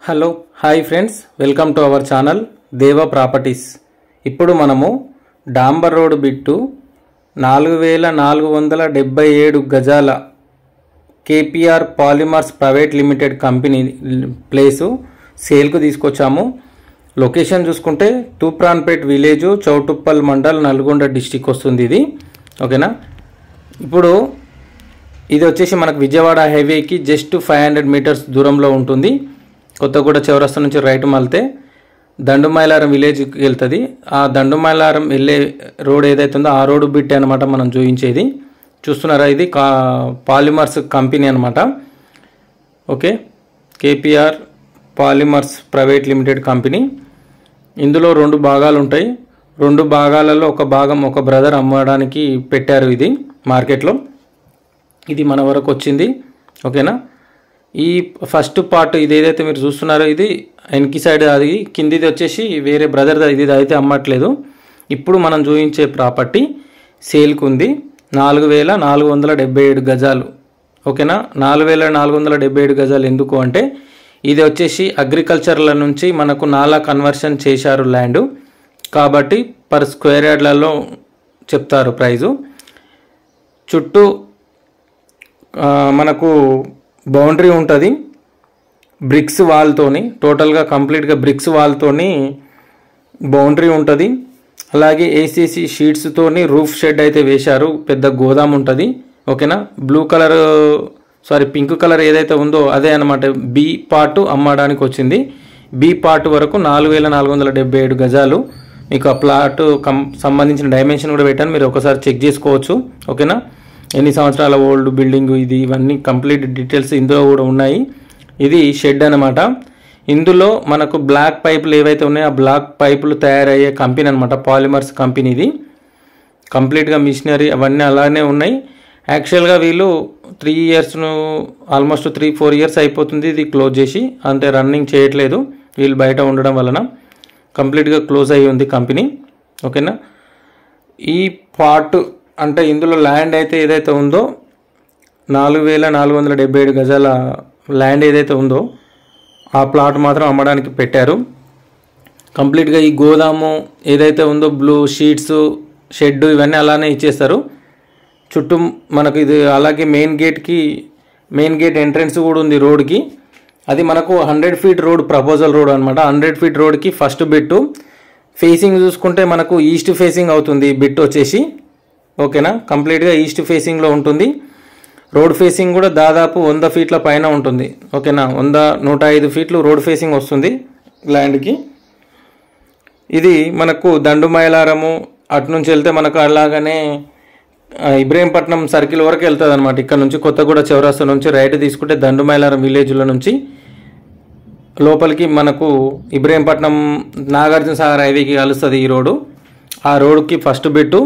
Hello hi friends, welcome to our channel Deva properties. ఇప్పుడు మనము డాంబర్ రోడ్ బిట్టు 4477 గజాల KPR polymers private limited company place సేల్కు తీసుకొచ్చాము. లొకేషన్ చూసుకుంటే తూప్రాన్పేట్ విలేజ్, చౌటుప్పల్ మండల్, నల్గొండ డిస్టిక్ వస్తుంది ఇది. ఓకేనా. ఇప్పుడు ఇది వచ్చేసి మనకు విజయవాడ హైవేకి జస్ట్ 500 మీటర్స్ దూరంలో ఉంటుంది. కొత్తగూడ చౌరస్తా నుంచి రైట్ మళ్తే దండుమైలారం విలేజ్కి వెళ్తుంది. ఆ దండుమైలారం వెళ్ళే రోడ్ ఏదైతే ఉందో ఆ రోడ్డు బిట్ అనమాట మనం చూపించేది. చూస్తున్నారా, ఇది పాలిమర్స్ కంపెనీ అనమాట. Okay, KPR polymers private limited company. ఇందులో 2 భాగాలు ఉంటాయి. 2 భాగాలలో ఒక భాగం ఒక బ్రదర్ అమ్మడానికి పెట్టారు ఇది మార్కెట్లో. ఇది మన వరకు వచ్చింది. ఓకేనా. ఈ ఫస్ట్ పార్ట్ ఇది ఏదైతే మీరు చూస్తున్నారో ఇది వెనక్కి సైడ్, అది కిందిది వచ్చేసి వేరే బ్రదర్, ఇది అయితే అమ్మట్లేదు. ఇప్పుడు మనం చూపించే ప్రాపర్టీ సేల్కు ఉంది. 4477 గజాలు. ఓకేనా. 4477 గజాలు ఎందుకు అంటే ఇది వచ్చేసి అగ్రికల్చర్ల నుంచి మనకు నాలా కన్వర్షన్ చేశారు ల్యాండ్ కాబట్టి పర్ స్క్వేర్ యార్డ్లలో చెప్తారు ప్రైజు. చుట్టూ మనకు బౌండరీ ఉంటుంది బ్రిక్స్ వాల్తోని, టోటల్గా కంప్లీట్గా బ్రిక్స్ వాల్తోని బౌండరీ ఉంటుంది. అలాగే ఏసీసీ షీట్స్తోని రూఫ్ షెడ్ అయితే వేశారు. పెద్ద గోదాం ఉంటుంది. ఓకేనా. పింక్ కలర్ ఏదైతే ఉందో అదే అనమాట బి పార్ట్ అమ్మడానికి వచ్చింది. బి పార్ట్ వరకు 4477 గజాలు. మీకు ఆ ప్లాట్ సంబంధించిన డైమెన్షన్ కూడా పెట్టాను, మీరు ఒకసారి చెక్ చేసుకోవచ్చు. ఓకేనా. ఎన్ని సంవత్సరాల ఓల్డ్ బిల్డింగ్ ఇది, ఇవన్నీ కంప్లీట్ డీటెయిల్స్ ఇందులో కూడా ఉన్నాయి. ఇది షెడ్ అనమాట. ఇందులో మనకు బ్లాక్ పైపులు ఏవైతే ఉన్నాయో ఆ బ్లాక్ పైపులు తయారయ్యే కంపెనీ అనమాట, పాలిమర్స్ కంపెనీ. ఇది కంప్లీట్గా మిషనరీ అవన్నీ అలానే ఉన్నాయి. యాక్చువల్గా వీళ్ళు 3 years ఆల్మోస్ట్ 3-4 years అయిపోతుంది ఇది క్లోజ్ చేసి, అంటే రన్నింగ్ చేయట్లేదు వీళ్ళు బయట ఉండడం వలన. కంప్లీట్గా క్లోజ్ అయ్యి ఉంది కంపెనీ. ఓకేనా. ఈ పార్ట్ అంటే ఇందులో ల్యాండ్ అయితే ఏదైతే ఉందో 4477 గజాల ల్యాండ్ ఏదైతే ఉందో ఆ ప్లాట్ మాత్రం అమ్మడానికి పెట్టారు. కంప్లీట్గా ఈ గోదాము ఏదైతే ఉందో బ్లూ షీట్స్ షెడ్ ఇవన్నీ అలానే ఇచ్చేస్తారు. చుట్టూ మనకు ఇది అలాగే మెయిన్ గేట్ ఎంట్రన్స్ కూడా ఉంది రోడ్కి. అది మనకు 100 feet రోడ్, ప్రపోజల్ రోడ్ అనమాట. 100 feet రోడ్కి ఫస్ట్ బిట్టు ఫేసింగ్ చూసుకుంటే మనకు ఈస్ట్ ఫేసింగ్ అవుతుంది బిట్ వచ్చేసి. ఓకేనా. కంప్లీట్గా ఈస్ట్ ఫేసింగ్లో ఉంటుంది. రోడ్ ఫేసింగ్ కూడా దాదాపు 100 feet పైన ఉంటుంది. ఓకేనా. 100-105 feet రోడ్ ఫేసింగ్ వస్తుంది ల్యాండ్కి. ఇది మనకు దండుమైలారము అటు నుంచి వెళ్తే మనకు అలాగనే ఇబ్రహీంపట్నం సర్కిల్ వరకు వెళ్తుంది అనమాట. ఇక్కడ నుంచి కొత్తగూడ చౌరస్తా నుంచి రైట్ తీసుకుంటే దండుమైలారం విలేజ్ల నుంచి లోపలికి మనకు ఇబ్రహీంపట్నం నాగార్జున సాగర్ హైవేకి కలుస్తుంది ఈ రోడ్డు. ఆ రోడ్డుకి ఫస్ట్ బిట్టు.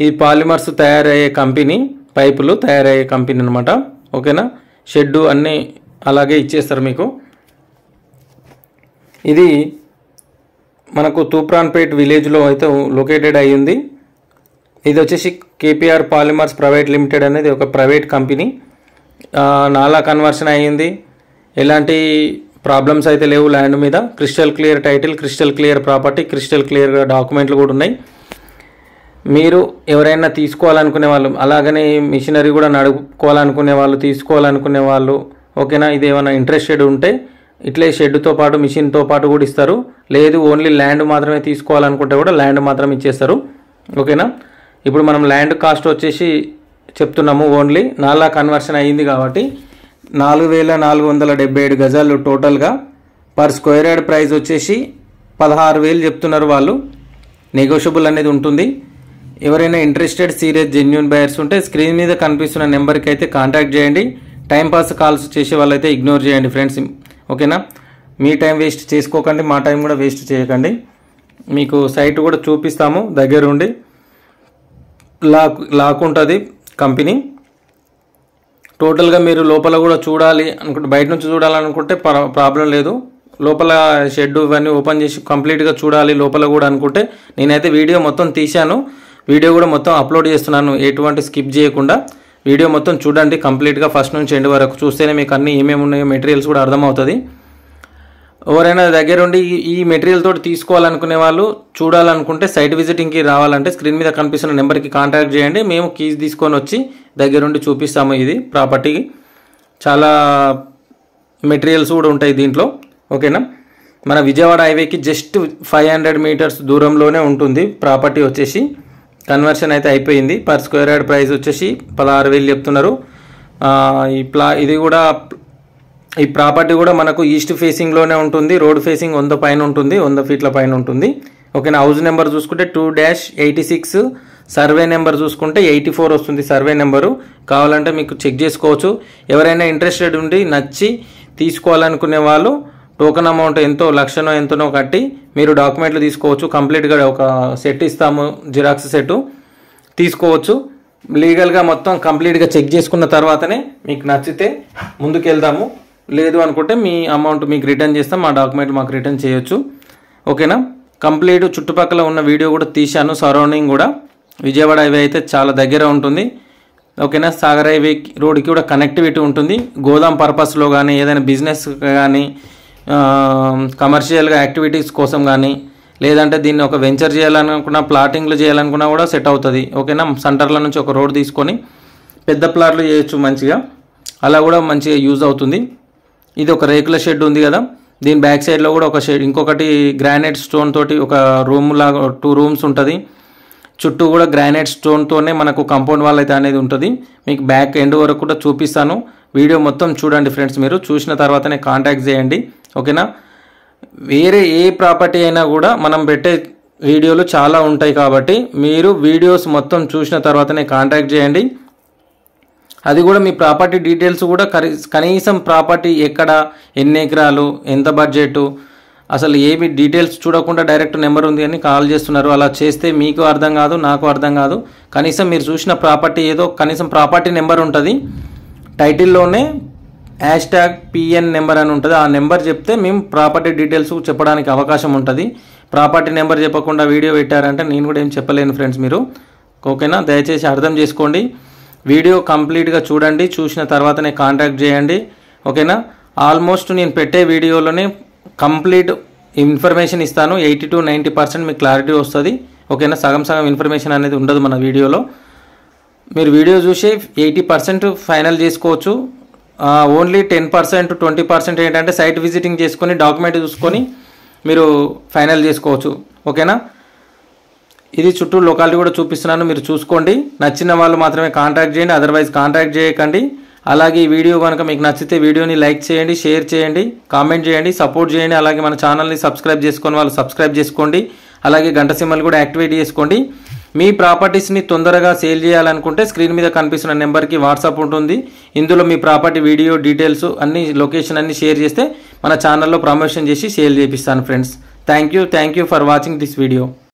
ఇది పాలిమర్స్ తయారయ్యే కంపెనీ, పైపులు తయారయ్యే కంపెనీ అనమాట. ఓకేనా. షెడ్డు అన్నీ అలాగే ఇచ్చేస్తారు మీకు. ఇది మనకు తూప్రాన్పేట్ విలేజ్లో అయితే లొకేటెడ్ అయ్యింది. ఇది వచ్చేసి కేపీఆర్ పాలిమర్స్ ప్రైవేట్ లిమిటెడ్ అనేది ఒక ప్రైవేట్ కంపెనీ. నాలా కన్వర్షన్ అయ్యింది. ఎలాంటి ప్రాబ్లమ్స్ అయితే లేవు ల్యాండ్ మీద. Crystal clear title, crystal clear property, crystal క్లియర్గా డాక్యుమెంట్లు కూడా ఉన్నాయి. మీరు ఎవరైనా తీసుకోవాలనుకునే వాళ్ళు, అలాగనే మిషనరీ కూడా నడుపుకోవాలనుకునే వాళ్ళు, తీసుకోవాలనుకునే వాళ్ళు, ఓకేనా, ఇది ఏమైనా ఇంట్రెస్టెడ్ ఉంటే ఇట్లే షెడ్తో పాటు మిషన్తో పాటు కూడా ఇస్తారు. లేదు ఓన్లీ ల్యాండ్ మాత్రమే తీసుకోవాలనుకుంటే కూడా ల్యాండ్ మాత్రం ఇచ్చేస్తారు. ఓకేనా. ఇప్పుడు మనం ల్యాండ్ కాస్ట్ వచ్చేసి చెప్తున్నాము. ఓన్లీ నాలా కన్వర్షన్ అయ్యింది కాబట్టి 4477 గజాలు టోటల్గా. పర్ స్క్వేర్ యార్డ్ ప్రైస్ వచ్చేసి 16,000 చెప్తున్నారు వాళ్ళు. నెగోషియబుల్ అనేది ఉంటుంది. ఎవరైనా ఇంట్రెస్టెడ్ సీరియస్ జెన్యూన్ బయర్స్ ఉంటే స్క్రీన్ మీద కనిపిస్తున్న నెంబర్కి అయితే కాంటాక్ట్ చేయండి. టైంపాస్ కాల్స్ చేసే వాళ్ళైతే ఇగ్నోర్ చేయండి ఫ్రెండ్స్. ఓకేనా. మీ టైం వేస్ట్ చేసుకోకండి, మా టైం కూడా వేస్ట్ చేయకండి. మీకు సైట్ కూడా చూపిస్తాము దగ్గరుండి. లాక్ ఉంటుంది కంపెనీ. టోటల్గా మీరు లోపల కూడా చూడాలి అనుకుంటే, బయట నుంచి చూడాలనుకుంటే ప్రాబ్లం లేదు. లోపల షెడ్ ఇవన్నీ ఓపెన్ చేసి కంప్లీట్గా చూడాలి లోపల కూడా అనుకుంటే నేనైతే వీడియో మొత్తం తీశాను. వీడియో కూడా మొత్తం అప్లోడ్ చేస్తున్నాను, ఎటువంటి స్కిప్ చేయకుండా. వీడియో మొత్తం చూడండి కంప్లీట్గా ఫస్ట్ నుంచి ఎండ్ వరకు. చూస్తేనే మీకు అన్నీ ఏమేమి ఉన్నాయో మెటీరియల్స్ కూడా అర్థమవుతుంది. ఎవరైనా దగ్గరుండి ఈ మెటీరియల్ తోటి తీసుకోవాలనుకునే వాళ్ళు, చూడాలనుకుంటే సైట్ విజిటింగ్కి రావాలంటే స్క్రీన్ మీద కనిపిస్తున్న నెంబర్కి కాంటాక్ట్ చేయండి. మేము కీస్ తీసుకొని వచ్చి దగ్గరుండి చూపిస్తాము. ఇది ప్రాపర్టీకి చాలా మెటీరియల్స్ కూడా ఉంటాయి దీంట్లో. ఓకేనా, మన విజయవాడ హైవేకి జస్ట్ 500 మీటర్స్ దూరంలోనే ఉంటుంది ప్రాపర్టీ వచ్చేసి. కన్వర్షన్ అయితే అయిపోయింది. పర్ స్క్వేర్ యార్డ్ ప్రైస్ వచ్చేసి 16,000 చెప్తున్నారు. ఇది కూడా ఈ ప్రాపర్టీ కూడా మనకు ఈస్ట్ ఫేసింగ్లోనే ఉంటుంది. రోడ్ ఫేసింగ్ 100 పైన ఉంటుంది, 100 ఫీట్ల పైన ఉంటుంది. ఓకేనా, హౌస్ నెంబర్ చూసుకుంటే 2-86, సర్వే నెంబర్ చూసుకుంటే 84 వస్తుంది సర్వే నెంబరు. కావాలంటే మీకు చెక్ చేసుకోవచ్చు. ఎవరైనా ఇంట్రెస్టెడ్ ఉండి నచ్చి తీసుకోవాలనుకునే వాళ్ళు టోకెన్ అమౌంట్ ఎంతో, లక్షనో ఎంతనో కట్టి మీరు డాక్యుమెంట్లు తీసుకోవచ్చు. కంప్లీట్గా ఒక సెట్ ఇస్తాము, జిరాక్స్ సెట్ తీసుకోవచ్చు. లీగల్గా మొత్తం కంప్లీట్గా చెక్ చేసుకున్న తర్వాతనే మీకు నచ్చితే ముందుకెళ్దాము. లేదు అనుకుంటే మీ అమౌంట్ మీకు రిటర్న్ చేస్తాం, మా డాక్యుమెంట్ మాకు రిటర్న్ చేయొచ్చు. ఓకేనా, కంప్లీట్ చుట్టుపక్కల ఉన్న వీడియో కూడా తీశాను. సరౌండింగ్ కూడా విజయవాడ హైవే అయితే చాలా దగ్గర ఉంటుంది. ఓకేనా, సాగర్ హైవే రోడ్కి కూడా కనెక్టివిటీ ఉంటుంది. గోదాం పర్పస్లో కానీ, ఏదైనా బిజినెస్ కానీ, కమర్షియల్గా యాక్టివిటీస్ కోసం కానీ, లేదంటే దీన్ని ఒక వెంచర్ చేయాలనుకున్నా, ప్లాటింగ్లు చేయాలనుకున్నా కూడా సెట్ అవుతుంది. ఓకేనా, సెంటర్ల నుంచి ఒక రోడ్ తీసుకొని పెద్ద ప్లాట్లు చేయొచ్చు మంచిగా. అలా కూడా మంచిగా యూజ్ అవుతుంది. ఇది ఒక రేకుల షెడ్ ఉంది కదా, దీని బ్యాక్ సైడ్లో కూడా ఒక షెడ్, ఇంకొకటి గ్రానైట్ స్టోన్ తోటి ఒక రూమ్ లాగా 2 రూమ్స్ ఉంటుంది. చుట్టూ కూడా గ్రానైట్ స్టోన్తోనే మనకు కాంపౌండ్ వాల్ అయితే అనేది ఉంటుంది. మీకు బ్యాక్ ఎండ్ వరకు కూడా చూపిస్తాను. వీడియో మొత్తం చూడండి ఫ్రెండ్స్. మీరు చూసిన తర్వాతనే కాంటాక్ట్ చేయండి. ఓకేనా, వేరే ఏ ప్రాపర్టీ అయినా కూడా మనం పెట్టే వీడియోలు చాలా ఉంటాయి కాబట్టి మీరు వీడియోస్ మొత్తం చూసిన తర్వాతనే కాంటాక్ట్ చేయండి. అది కూడా మీ ప్రాపర్టీ డీటెయిల్స్ కూడా కనీసం ప్రాపర్టీ ఎక్కడ, ఎన్ని ఎకరాలు, ఎంత బడ్జెట్, అసలు ఏమి డీటెయిల్స్ చూడకుండా డైరెక్ట్ నెంబర్ ఉంది అని కాల్ చేస్తున్నారు. అలా చేస్తే మీకు అర్థం కాదు, నాకు అర్థం కాదు. కనీసం మీరు చూసిన ప్రాపర్టీ ఏదో కనీసం ప్రాపర్టీ నెంబర్ ఉంటుంది, టైటిల్లోనే #PN నెంబర్ అని ఉంటుంది. ఆ నెంబర్ చెప్తే మేము ప్రాపర్టీ డీటెయిల్స్ చెప్పడానికి అవకాశం ఉంటుంది. ప్రాపర్టీ నెంబర్ చెప్పకుండా వీడియో పెట్టారంటే నేను కూడా ఏం చెప్పలేను ఫ్రెండ్స్ మీరు. ఓకేనా, దయచేసి అర్థం చేసుకోండి. వీడియో కంప్లీట్గా చూడండి, చూసిన తర్వాతనే కాంటాక్ట్ చేయండి. ఓకేనా, ఆల్మోస్ట్ నేను పెట్టే వీడియోలోనే కంప్లీట్ ఇన్ఫర్మేషన్ ఇస్తాను. 80-90% మీకు క్లారిటీ వస్తుంది. ఓకేనా, సగం ఇన్ఫర్మేషన్ అనేది ఉండదు మన వీడియోలో. మీరు వీడియో చూసి 80% ఫైనల్ చేసుకోవచ్చు. ఓన్లీ 10%, 20% ఏంటంటే సైట్ విజిటింగ్ చేసుకొని డాక్యుమెంట్ చూసుకొని మీరు ఫైనల్ చేసుకోవచ్చు. ఓకేనా, ఇది చుట్టూ లొకాలిటీ కూడా చూపిస్తున్నాను, మీరు చూసుకోండి. నచ్చిన వాళ్ళు మాత్రమే కాంటాక్ట్ చేయండి, అదర్వైజ్ కాంటాక్ట్ చేయకండి. అలాగే ఈ వీడియో కనుక మీకు నచ్చితే వీడియోని లైక్ చేయండి, షేర్ చేయండి, కామెంట్ చేయండి, సపోర్ట్ చేయండి. అలాగే మన ఛానల్ని సబ్స్క్రైబ్ చేసుకొని వాళ్ళు సబ్స్క్రైబ్ చేసుకోండి. అలాగే గంట సింబల్ కూడా యాక్టివేట్ చేసుకోండి. మీ ప్రాపర్టీస్ని తొందరగా సేల్ చేయాలనుకుంటే స్క్రీన్ మీద కనిపిస్తున్న నెంబర్కి వాట్సాప్ ఉంటుంది. ఇందులో మీ ప్రాపర్టీ వీడియో డీటెయిల్స్ అన్ని, లొకేషన్ అన్ని షేర్ చేస్తే మన ఛానల్లో ప్రమోషన్ చేసి సేల్ చేపిస్తాను friends. Thank you for watching this video.